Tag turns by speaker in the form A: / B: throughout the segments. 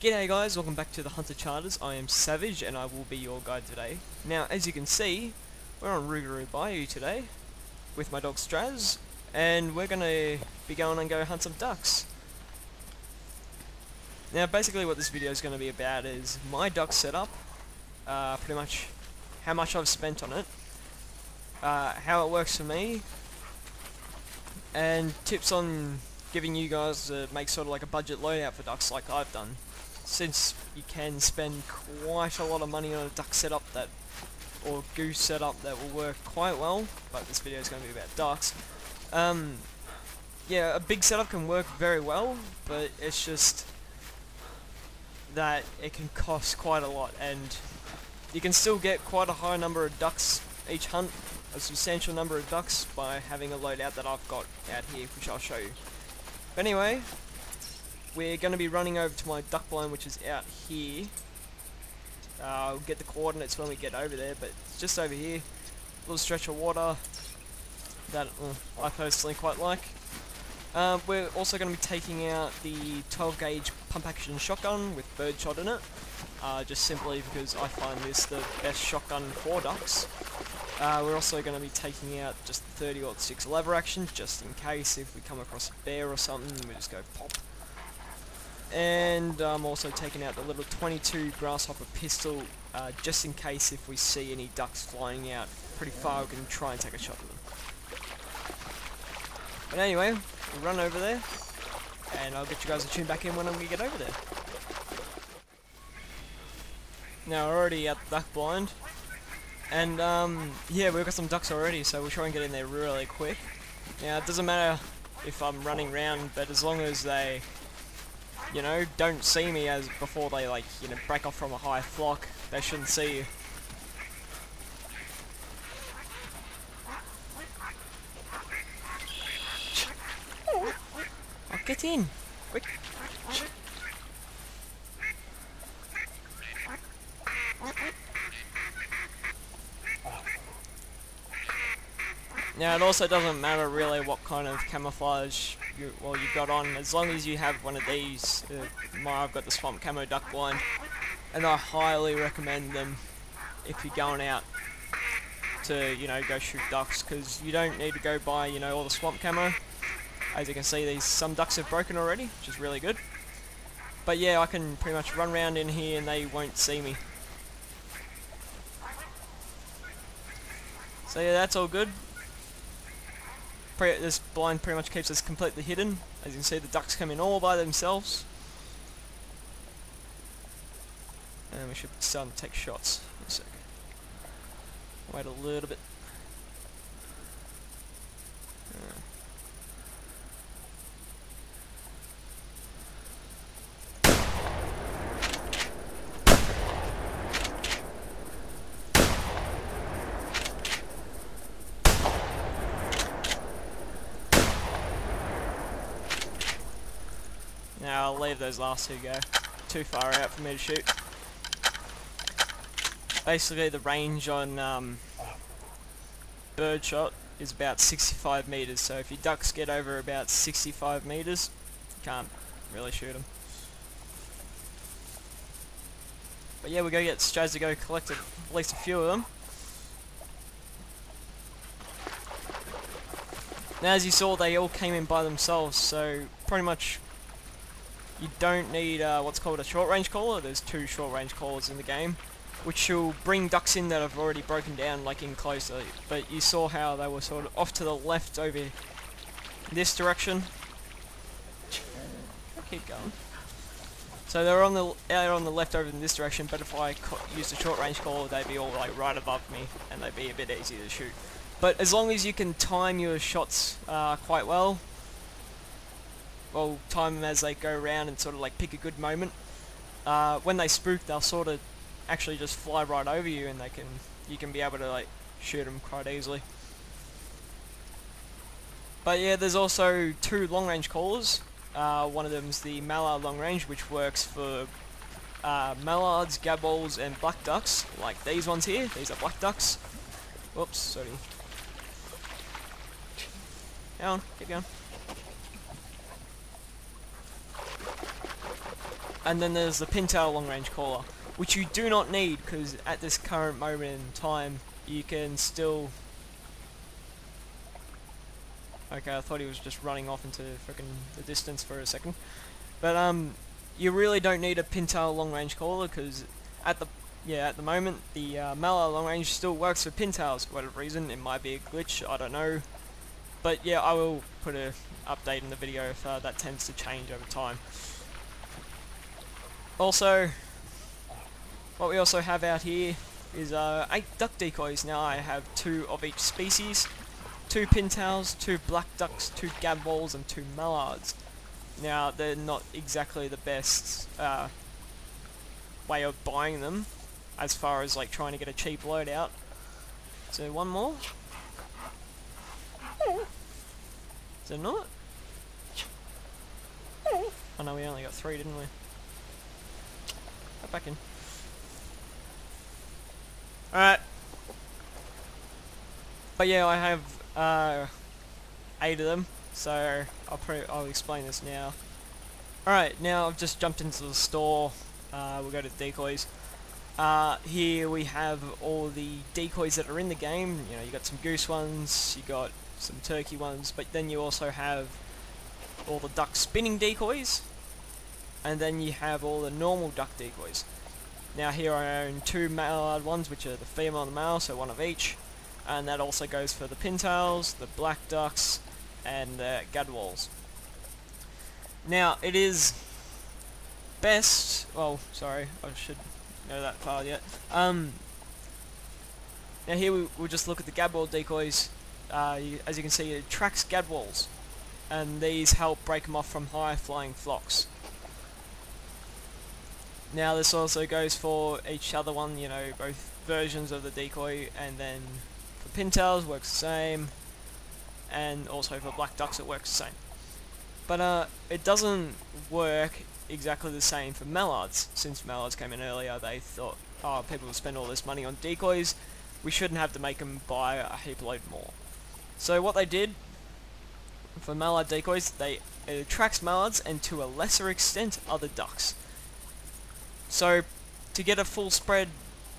A: G'day guys, welcome back to the Hunter Charters. I am Savage and I will be your guide today. Now, as you can see, we're on Rougarou Bayou today with my dog Straz, and we're gonna be going and go hunt some ducks. Now, basically what this video is gonna be about is my duck setup, pretty much how much I've spent on it, how it works for me, and tips on giving you guys to make sort of like a budget loadout for ducks like I've done. Since you can spend quite a lot of money on a duck setup or goose setup that will work quite well, but this video is going to be about ducks. Yeah, a big setup can work very well, but it's just that it can cost quite a lot, and you can still get quite a high number of ducks each hunt, a substantial number of ducks, by having a loadout that I've got out here, which I'll show you. But anyway, we're going to be running over to my duck blind, which is out here. I'll get the coordinates when we get over there, but it's just over here. A little stretch of water that I personally quite like. We're also going to be taking out the 12 gauge pump action shotgun with birdshot in it, just simply because I find this the best shotgun for ducks. We're also going to be taking out just the 30-06 lever action, just in case if we come across a bear or something, we just go pop. And I'm also taking out the little 22 grasshopper pistol, just in case if we see any ducks flying out pretty far, we can try and take a shot at them. But anyway, we'll run over there, and I'll get you guys to tune back in when we get over there. Now, we're already at the duck blind, and yeah, we've got some ducks already, so we'll try and get in there really quick. Now, it doesn't matter if I'm running around, but as long as they, you know, don't see me as before they, like, you know, break off from a high flock, they shouldn't see you. Oh, get in! Quick! Now, it also doesn't matter really what kind of camouflage you got on, as long as you have one of these. I've got the swamp camo duck blind, and I highly recommend them if you're going out to, you know, go shoot ducks, because you don't need to go buy, you know, all the swamp camo. As you can see, some ducks have broken already, which is really good. But yeah, I can pretty much run around in here and they won't see me. So yeah, that's all good. This blind pretty much keeps us completely hidden. As you can see, the ducks come in all by themselves. And we should start to take shots in a second. Wait a little bit. Now I'll leave those last two go. Too far out for me to shoot. Basically the range on birdshot is about 65 meters, so if your ducks get over about 65 meters, you can't really shoot them. But yeah, we're going to get Straz to go collect at least a few of them. Now, as you saw, they all came in by themselves, so pretty much you don't need what's called a short range caller. There's 2 short range callers in the game, which will bring ducks in that have already broken down, like in closer. But you saw how they were sort of off to the left over this direction. Keep going. So they're out on the left over in this direction, but if I used a short range caller, they'd be all like right above me, and they'd be a bit easier to shoot. But as long as you can time your shots quite well, time them as they go around and sort of like pick a good moment. When they spook, they'll sort of actually just fly right over you, and you can be able to like shoot them quite easily. But yeah, there's also 2 long range callers. One of them's the mallard long range, which works for mallards, gabballs, and black ducks, like these ones here. These are black ducks. Whoops, sorry. Go on, keep going. And then there's the pintail long range caller, which you do not need because at this current moment in time you can still... Okay, I thought he was just running off into frickin' the distance for a second. But you really don't need a pintail long range caller because at the moment the mallard long range still works for pintails for whatever reason. It might be a glitch, I don't know. But yeah, I will put a update in the video if that tends to change over time. Also, what we also have out here is 8 duck decoys. Now I have 2 of each species, 2 pintails, 2 black ducks, 2 gadwalls and 2 mallards. Now they're not exactly the best way of buying them as far as like trying to get a cheap loadout. So one more. Is it not? Oh no, we only got 3, didn't we? Go back in. Alright. But yeah, I have 8 of them, so I'll explain this now. Alright, now I've just jumped into the store. We'll go to decoys. Here we have all the decoys that are in the game. You know, you got some goose ones, you got some turkey ones, but then you also have all the duck spinning decoys, and then you have all the normal duck decoys. Now here I own 2 mallard ones, which are the female and the male, so 1 of each, and that also goes for the pintails, the black ducks, and the gadwalls. Now it is best, well, sorry, I should know that far yet. Now here we'll just look at the gadwall decoys. As you can see, it attracts gadwalls, and these help break them off from high flying flocks. Now this also goes for each other one, you know, both versions of the decoy, and then for pintails works the same, and also for black ducks it works the same. But it doesn't work exactly the same for mallards. Since mallards came in earlier, they thought, oh, people will spend all this money on decoys, we shouldn't have to make them buy a heap load more. So what they did for mallard decoys, it attracts mallards and to a lesser extent other ducks. So to get a full spread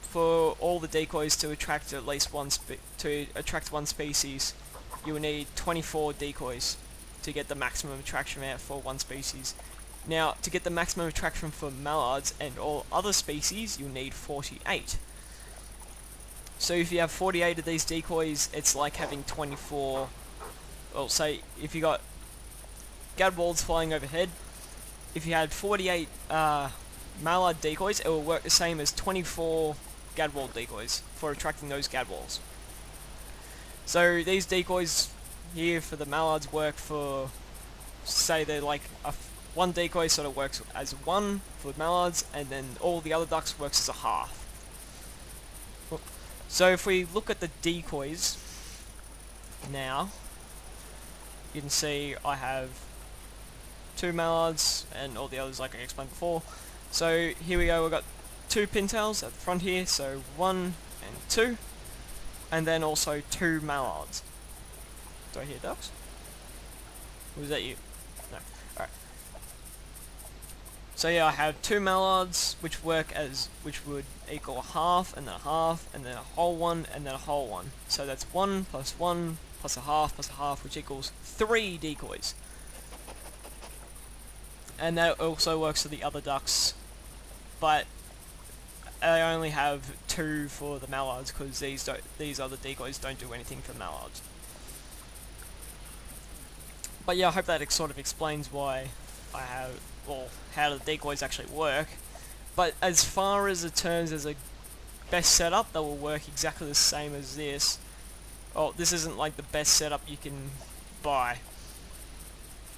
A: for all the decoys to attract at least one species, you will need 24 decoys to get the maximum attraction out for one species. Now to get the maximum attraction for mallards and all other species, you'll need 48. So if you have 48 of these decoys, it's like having 24, well, say if you got gadwalls flying overhead, if you had 48 mallard decoys, it will work the same as 24 gadwall decoys for attracting those gadwalls. So these decoys here for the mallards work for, say they're like one decoy sort of works as 1 for mallards, and then all the other ducks works as a half. So if we look at the decoys now, you can see I have 2 mallards and all the others like I explained before. So here we go, we've got 2 pintails at the front here, so 1 and 2, and then also 2 mallards. Do I hear ducks? Or was that you? No. Alright. So yeah, I have 2 mallards, which would equal a half, and then a half, and then a whole one, and then a whole one. So that's 1 plus 1 plus a half, which equals 3 decoys. And that also works for the other ducks, but I only have 2 for the mallards because these other decoys don't do anything for mallards. But yeah, I hope that sort of explains why I have, well, how the decoys actually work. But as far as it terms as a best setup, they will work exactly the same as this. Well, this isn't like the best setup you can buy.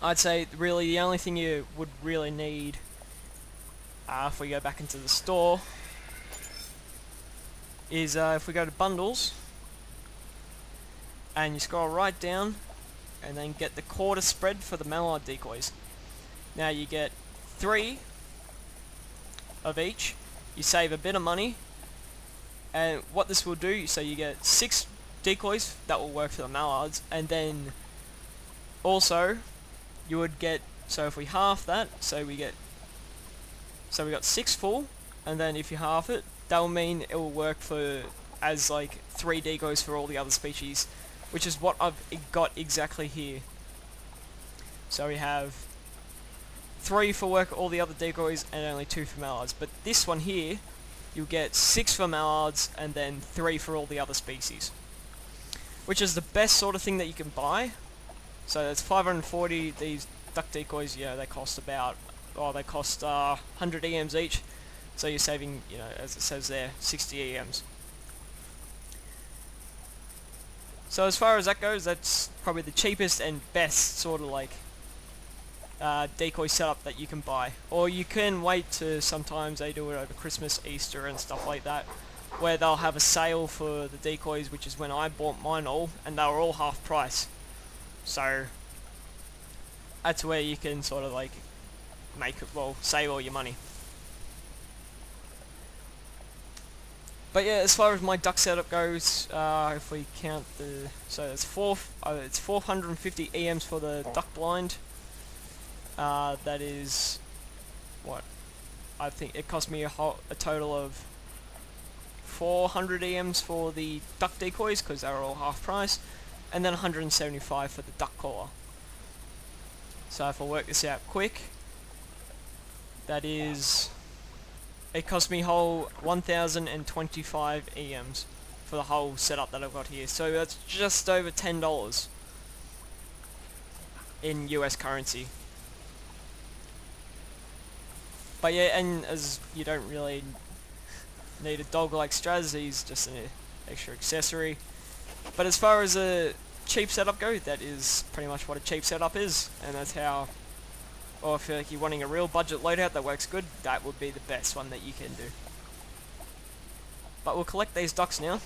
A: I'd say really the only thing you would really need, if we go back into the store, is if we go to bundles, and you scroll right down, and then get the quarter spread for the mallard decoys. Now you get 3 of each, you save a bit of money, and what this will do, so you get 6 decoys that will work for the mallards, and then also you would get, so if we half that, so we get So we got 6 full, and then if you half it, that will mean it will work for as like 3 decoys for all the other species, which is what I've got exactly here. So we have 3 for work all the other decoys and only 2 for mallards. But this one here, you'll get 6 for mallards and then 3 for all the other species, which is the best sort of thing that you can buy. So that's 540. These duck decoys, yeah, they cost about, they cost 100 EMs each. So you're saving, you know, as it says there, 60 EMs. So as far as that goes, that's probably the cheapest and best sort of like decoy setup that you can buy. Or you can wait to, sometimes they do it over Christmas, Easter and stuff like that, where they'll have a sale for the decoys, which is when I bought mine all, and they were all half price. So that's where you can sort of like make it, well, save all your money. But yeah, as far as my duck setup goes, if we count the, so it's 450 EMs for the duck blind. That is what I think it cost me a total of 400 EMs for the duck decoys because they were all half price, and then 175 for the duck caller. So if I work this out quick, that is, it cost me whole 1025 EMs for the whole setup that I've got here. So that's just over $10 in US currency. But yeah, and as you don't really need a dog like Straz, he's just an extra accessory. But as far as a cheap setup goes, that is pretty much what a cheap setup is, and that's how, or if like you're wanting a real budget loadout that works good, that would be the best one that you can do. But we'll collect these ducks now.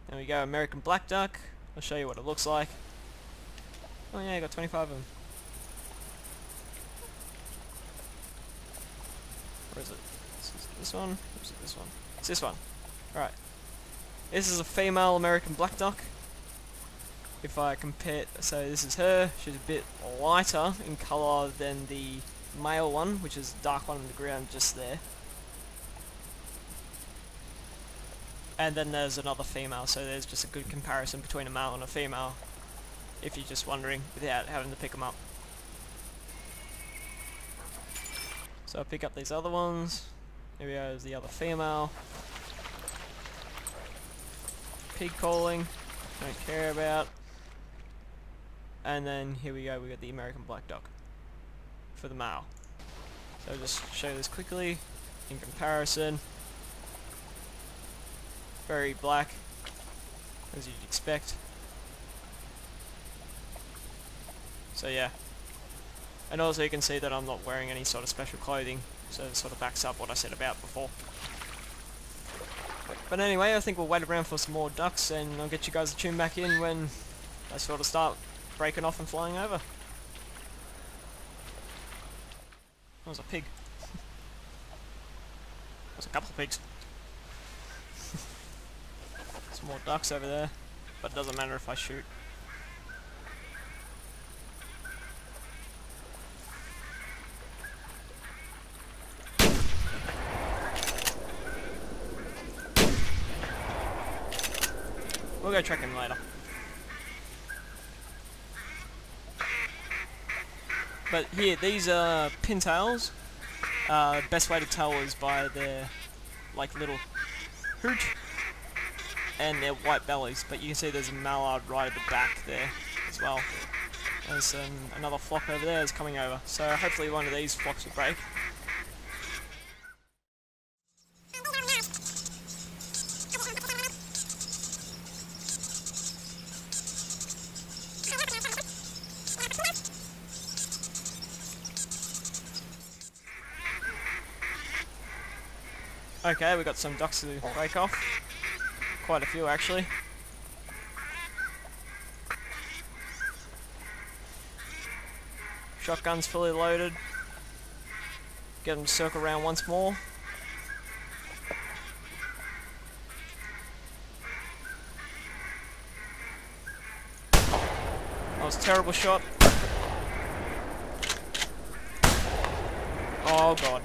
A: There we go, American black duck. I'll show you what it looks like. Oh yeah, I got 25 of them. Where is it? This one? Or is it this one? It's this one. Alright. This is a female American black duck. If I compare, so this is her. She's a bit lighter in colour than the male one, which is the dark one on the ground just there. And then there's another female, so there's just a good comparison between a male and a female, if you're just wondering, without having to pick them up. So I pick up these other ones. Here we go, there's the other female. Pig calling, don't care about. And then here we go, we got the American black duck for the male. So I'll just show this quickly in comparison. Very black, as you'd expect. So yeah. And also you can see that I'm not wearing any sort of special clothing, so it sort of backs up what I said about before. But anyway, I think we'll wait around for some more ducks, and I'll get you guys to tune back in when they sort of start breaking off and flying over. That was a pig. There's a couple of pigs. Some more ducks over there, but it doesn't matter if I shoot. We'll go track him later. But here, these are pintails. Best way to tell is by their like little hooch and their white bellies. But you can see there's a mallard right at the back there as well. There's another flock over there is coming over. So hopefully one of these flocks will break. Okay, we got some ducks to break off. Quite a few actually. Shotgun's fully loaded. Get them to circle around once more. That was a terrible shot. Oh god.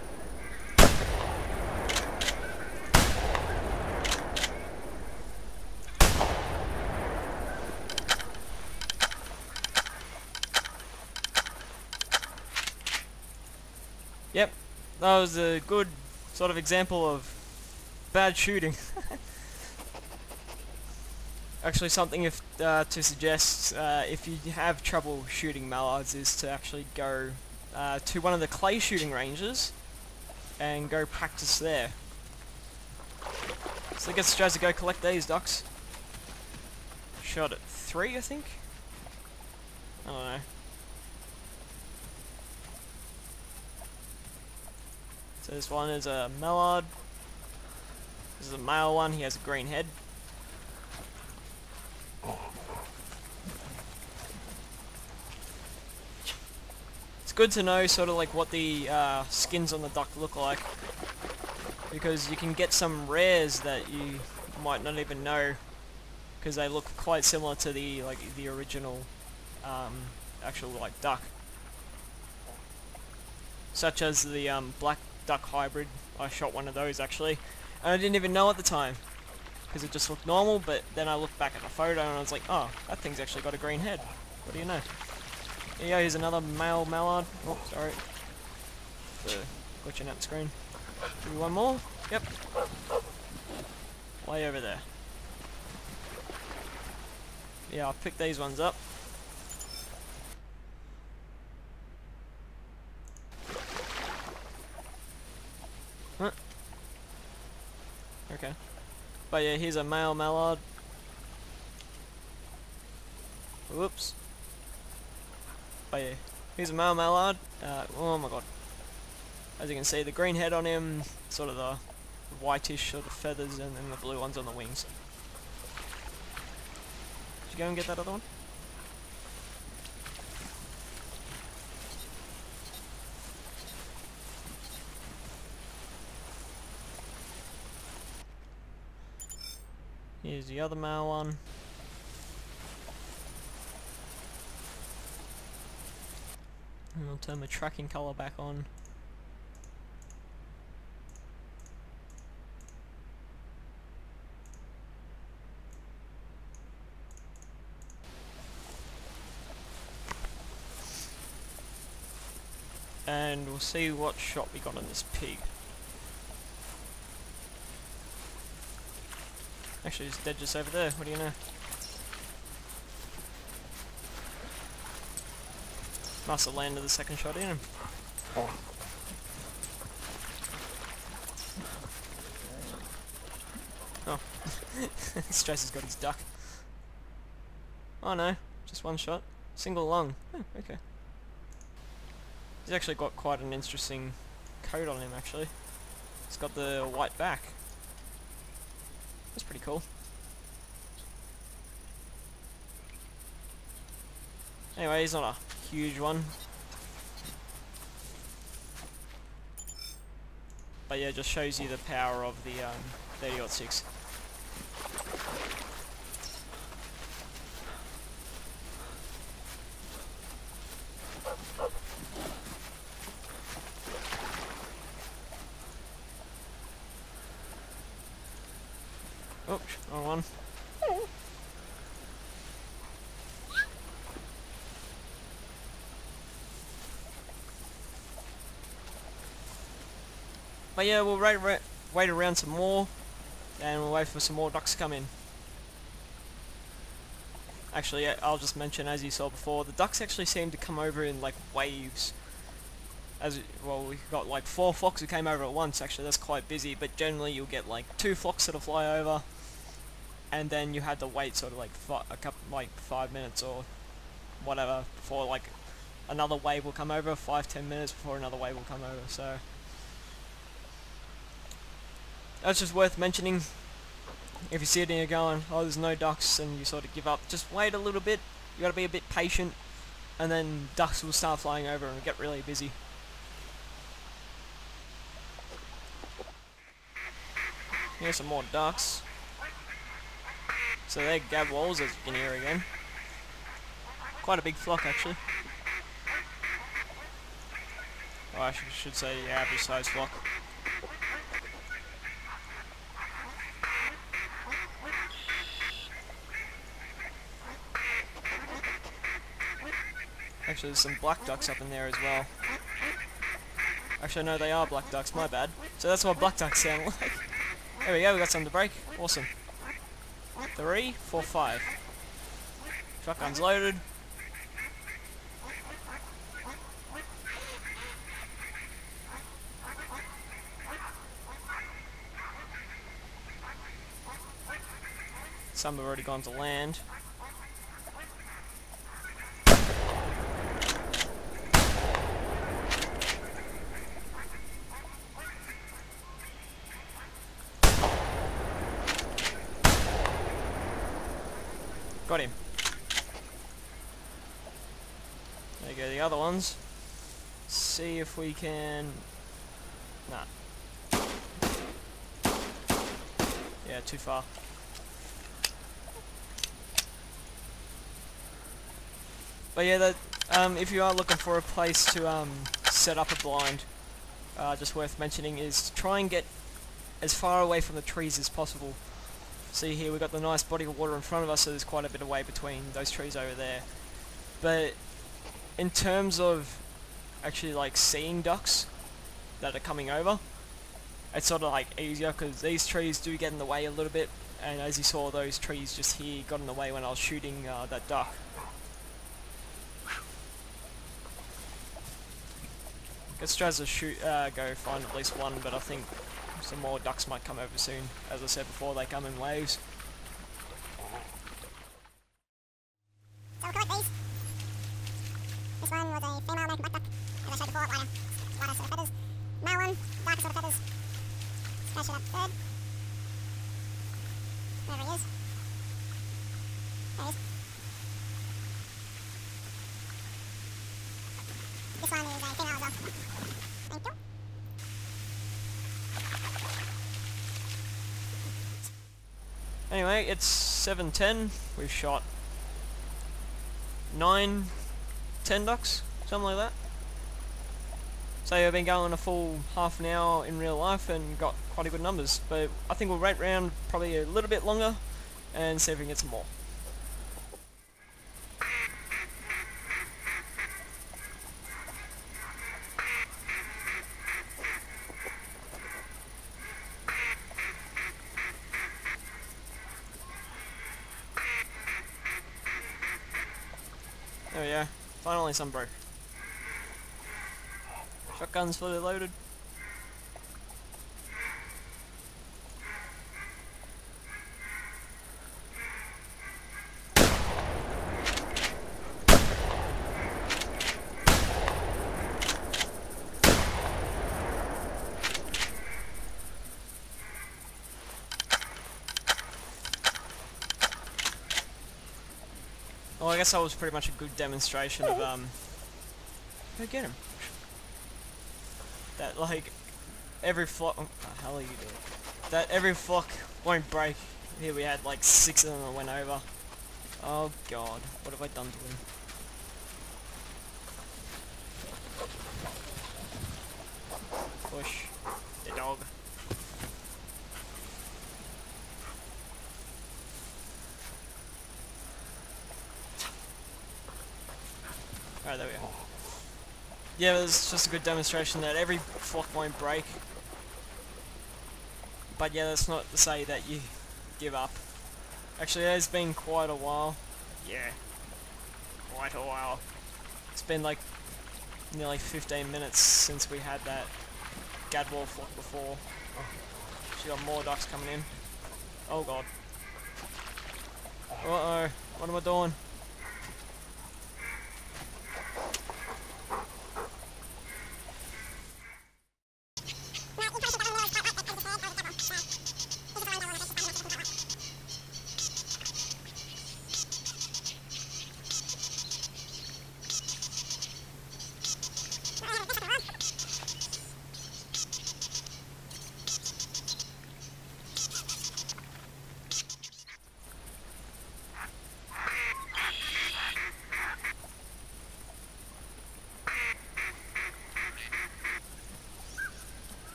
A: Yep, that was a good sort of example of bad shooting. Actually, something to suggest if you have trouble shooting mallards is to actually go to one of the clay shooting ranges and go practice there. So I guess tries to go collect these ducks. Shot at 3, I think. I don't know. So this one is a mallard. This is a male one. He has a green head. It's good to know sort of like what the skins on the duck look like, because you can get some rares that you might not even know, because they look quite similar to the original actual like duck, such as the black duck hybrid. I shot one of those actually, and I didn't even know at the time because it just looked normal, but then I looked back at the photo and I was like, oh, that thing's actually got a green head. What do you know? Here you go, here's another male mallard. Oh, sorry. Glitching out the screen. Do one more? Yep. Way over there. Yeah, I'll pick these ones up. Huh. Okay. But yeah, here's a male mallard. Whoops. But yeah, here's a male mallard. Oh my god. As you can see, the green head on him, sort of the whitish sort of feathers, and then the blue ones on the wings. Did you go and get that other one? Here's the other male one. And I'll turn my tracking colour back on. And we'll see what shot we got on this pig. Actually, it's dead just over there. What do you know? Must have landed the second shot in him. Oh. Stress has got his duck. Oh no, just one shot. Single lung. Oh, okay. He's actually got quite an interesting coat on him, actually. It's got the white back. That's pretty cool. Anyway, he's not a huge one. But yeah, it just shows you the power of the 30-06. Oops, wrong one. But yeah, we'll wait around some more, and we'll wait for some more ducks to come in. Actually, yeah, I'll just mention, as you saw before, the ducks actually seem to come over in like waves. Well, we got like 4 flocks who came over at once. Actually, that's quite busy, but generally you'll get like 2 flocks that'll fly over, and then you had to wait sort of like 5 minutes or whatever before like another wave will come over. 5-10 minutes before another wave will come over. So that's just worth mentioning. If you see it and you're going, oh, there's no ducks, and you sort of give up, just wait a little bit. You gotta be a bit patient, and then ducks will start flying over and get really busy. Here's some more ducks. So they're gabwalls, as you can hear again. Quite a big flock, actually. Or I should say the average size flock. Actually, there's some black ducks up in there as well. Actually, no, they are black ducks, my bad. So that's what black ducks sound like. There we go, we got some to break. Awesome. 3, 4, 5. Shotgun's loaded. Some have already gone to land. Got him. There you go, the other ones. See if we can... Nah. Yeah, too far. But yeah, that if you are looking for a place to set up a blind, just worth mentioning is to try and get as far away from the trees as possible. See here, we've got the nice body of water in front of us, so there's quite a bit of way between those trees over there. But in terms of actually like seeing ducks that are coming over, it's sort of like easier because these trees do get in the way a little bit, and as you saw, those trees just here got in the way when I was shooting that duck. Let's try to shoot, go find at least one, but I think some more ducks might come over soon. As I said before, they come in waves.
B: So we'll collect these. This one was a female American black duck, as I showed before, lighter sort of feathers. Male one, darker sort of feathers. Scratch it up third. Wherever he is. There he is. This one is a female as well. Thank you.
A: Anyway, it's 7:10. We've shot 9, 10 ducks, something like that. So I've been going a full half an hour in real life and got quite a good numbers. But I think we'll wait around probably a little bit longer and see if we can get some more. There we go. Finally some broke. Shotgun's fully loaded. Well, I guess that was pretty much a good demonstration of, go get him. That, like, every flock, what the hell are you doing? That every flock won't break. Here we had, like, 6 of them that went over. Oh, God. What have I done to him? Push. The dog. Alright, there we go. Yeah, it's just a good demonstration that every flock won't break. But yeah, that's not to say that you give up. Actually, it has been quite a while. Yeah. Quite a while. It's been like nearly 15 minutes since we had that gadwall flock before. She got more ducks coming in. Oh god. Uh-oh. What am I doing?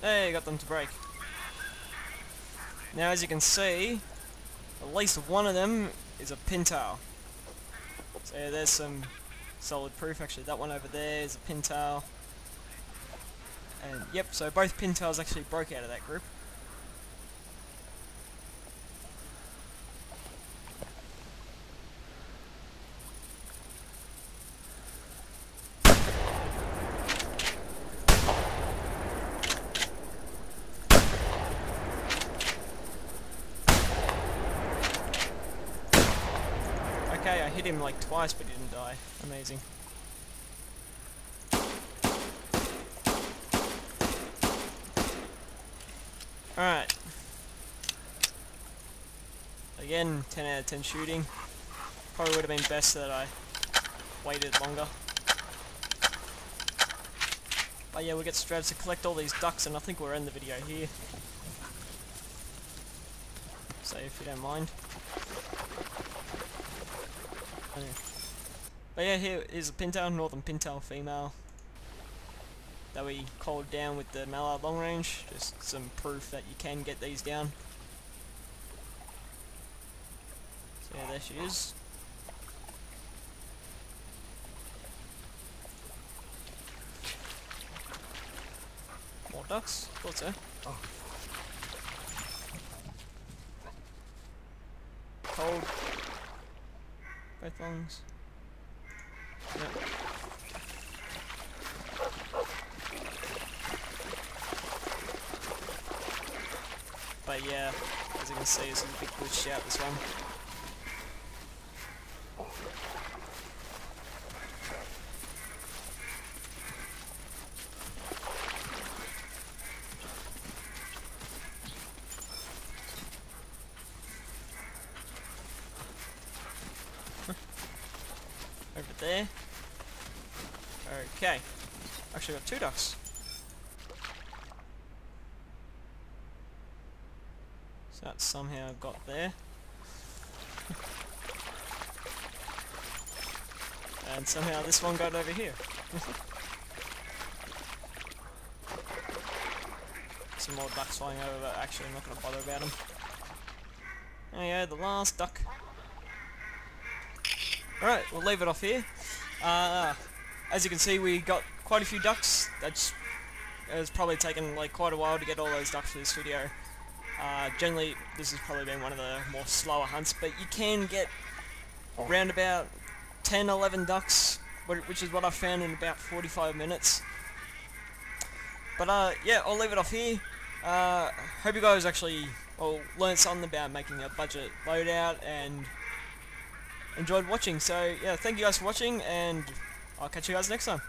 A: There, got them to break. Now as you can see, at least one of them is a pintail. So yeah, there's some solid proof. Actually, that one over there is a pintail. And yep, so both pintails actually broke out of that group. Okay, I hit him like twice, but he didn't die. Amazing. Alright. Again, 10 out of 10 shooting. Probably would have been best that I waited longer. But yeah, we'll get strats to collect all these ducks, and I think we'll end the video here. So if you don't mind. But yeah, here is a pintail, northern pintail female, that we called down with the mallard long range. Just some proof that you can get these down. So yeah, there she is. More ducks? Thought so. Oh. Cold. Both longs. Yep. But yeah, as you can see, it's a big glitched out, this one. Over there. Okay. Actually got 2 ducks. So that somehow got there. And somehow this one got over here. Some more ducks flying over, but actually I'm not going to bother about them. There you go, the last duck. Alright, we'll leave it off here. As you can see, we got quite a few ducks. It was probably taken like quite a while to get all those ducks for this video. Generally, this has probably been one of the more slower hunts, but you can get around about 10-11 ducks, which is what I found in about 45 minutes. But yeah, I'll leave it off here. Hope you guys actually learned something about making a budget loadout and enjoyed watching. So yeah, thank you guys for watching, and I'll catch you guys next time.